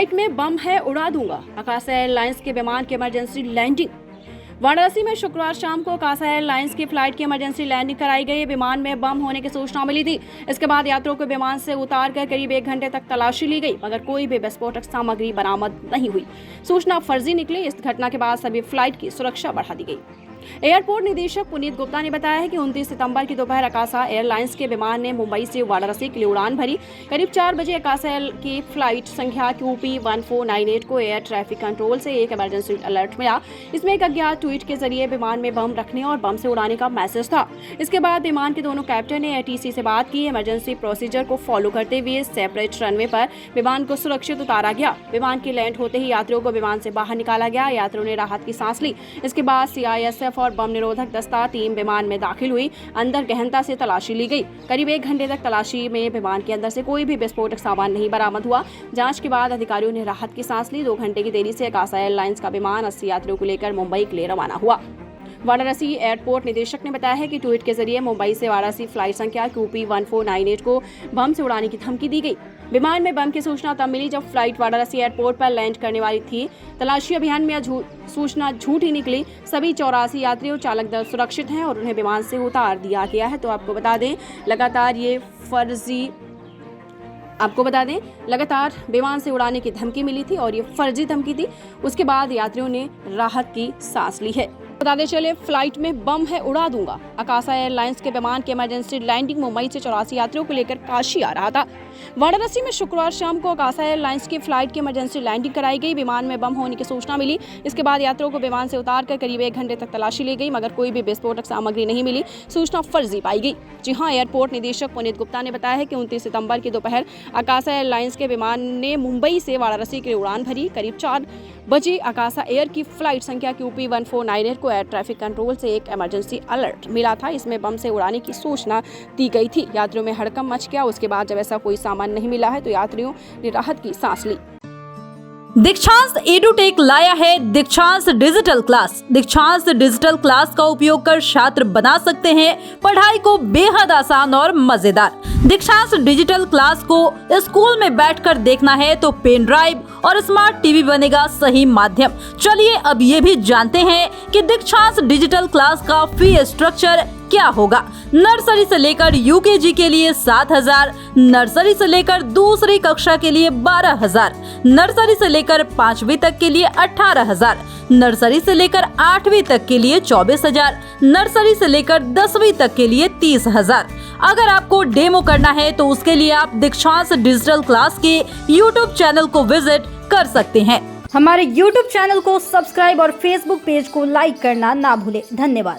Flight में बम है, उड़ा दूंगा। आकाशा एयरलाइंस के विमान की इमरजेंसी लैंडिंग। वाराणसी में शुक्रवार शाम को आकाशा एयरलाइंस की फ्लाइट की इमरजेंसी लैंडिंग कराई गई। विमान में बम होने की सूचना मिली थी। इसके बाद यात्रियों को विमान से उतार कर करीब 1 घंटे तक तलाशी ली गई, मगर कोई भी विस्फोटक सामग्री बरामद नहीं हुई। सूचना फर्जी निकली। इस घटना के बाद सभी फ्लाइट की सुरक्षा बढ़ा दी गई। एयरपोर्ट निदेशक पुनीत गुप्ता ने बताया है कि 29 सितंबर की दोपहर आकाशा एयरलाइंस के विमान ने मुंबई से वाराणसी के लिए उड़ान भरी। करीब 4 बजे आकाशा की फ्लाइट संख्या QP1498 को एयर ट्रैफिक कंट्रोल से एक इमरजेंसी अलर्ट मिला। इसमें एक अज्ञात ट्वीट के जरिए विमान में बम रखने और बम से उड़ाने का मैसेज था। इसके बाद विमान के दोनों कैप्टन ने ATC से बात की। इमरजेंसी प्रोसीजर को फॉलो करते हुए सेपरेट रनवे पर विमान को सुरक्षित उतारा गया। विमान की लैंड होते ही यात्रियों को विमान से बाहर निकाला गया। यात्रियों ने राहत की सांस ली। इसके बाद CISF और बम निरोधक दस्ता टीम विमान में दाखिल हुई। अंदर गहनता से तलाशी ली गई। करीब 1 घंटे तक तलाशी में विमान के अंदर से कोई भी विस्फोटक सामान नहीं बरामद हुआ। जांच के बाद अधिकारियों ने राहत की सांस ली। 2 घंटे की देरी से आकाशा एयरलाइंस का विमान 80 यात्रियों को लेकर मुंबई के लिए रवाना हुआ। वाराणसी एयरपोर्ट निदेशक ने बताया है कि ट्वीट के जरिए मुंबई से वाराणसी फ्लाइट संख्या QP1498 को बम से उड़ाने की धमकी दी गई। विमान में बम की सूचना तब मिली जब फ्लाइट वाराणसी एयरपोर्ट पर लैंड करने वाली थी। तलाशी अभियान में सूचना झूठी निकली। सभी 84 यात्री और चालक दल सुरक्षित हैं और उन्हें विमान से उतार दिया गया है। तो आपको बता दें लगातार विमान से उड़ाने की धमकी मिली थी और ये फर्जी धमकी थी। उसके बाद यात्रियों ने राहत की सांस ली है। बताते चले, फ्लाइट में बम है, उड़ा दूंगा। आकाशा एयरलाइंस के विमान की इमरजेंसी लैंडिंग मुंबई से 84 यात्रियों को लेकर काशी आ रहा था। वाराणसी में शुक्रवार शाम को आकाशा एयरलाइंस की फ्लाइट की इमरजेंसी लैंडिंग कराई गई। विमान में बम होने की सूचना मिली। इसके बाद यात्रियों को विमान से उतार कर करीब 1 घंटे तक तलाशी ली गई, मगर कोई भी विस्फोटक सामग्री नहीं मिली। सूचना फर्जी पाई गई। जी हां, एयरपोर्ट निदेशक पुनीत गुप्ता ने बताया है कि 29 सितंबर की दोपहर आकाशा एयरलाइंस के विमान ने मुंबई से वाराणसी के लिए उड़ान भरी। करीब 4 बजे आकाशा एयर की फ्लाइट संख्या QP1498 को एयर ट्रैफिक कंट्रोल से एक इमरजेंसी अलर्ट मिला था। इसमें बम से उड़ाने की सूचना दी गई थी। यात्रियों में हड़कंप मच गया। उसके बाद जब ऐसा कोई सामान नहीं मिला है तो यात्रियों ने राहत की सांस ली। दीक्षांत एडुटेक लाया है दीक्षांत डिजिटल क्लास। दीक्षांत डिजिटल क्लास का उपयोग कर छात्र बना सकते हैं पढ़ाई को बेहद आसान और मजेदार। दीक्षांत डिजिटल क्लास को स्कूल में बैठकर देखना है तो पेन ड्राइव और स्मार्ट टीवी बनेगा सही माध्यम। चलिए अब ये भी जानते हैं कि दीक्षांत डिजिटल क्लास का फी स्ट्रक्चर क्या होगा। नर्सरी से लेकर UKG के लिए 7,000, नर्सरी से लेकर दूसरी कक्षा के लिए 12,000, नर्सरी से लेकर 5वीं तक के लिए 18,000, नर्सरी से लेकर 8वीं तक के लिए 24,000, नर्सरी से लेकर 10वीं तक के लिए 30,000। अगर आपको डेमो करना है तो उसके लिए आप दीक्षांत डिजिटल क्लास के YouTube चैनल को विजिट कर सकते हैं। हमारे YouTube चैनल को सब्सक्राइब और Facebook पेज को लाइक करना ना भूलें। धन्यवाद।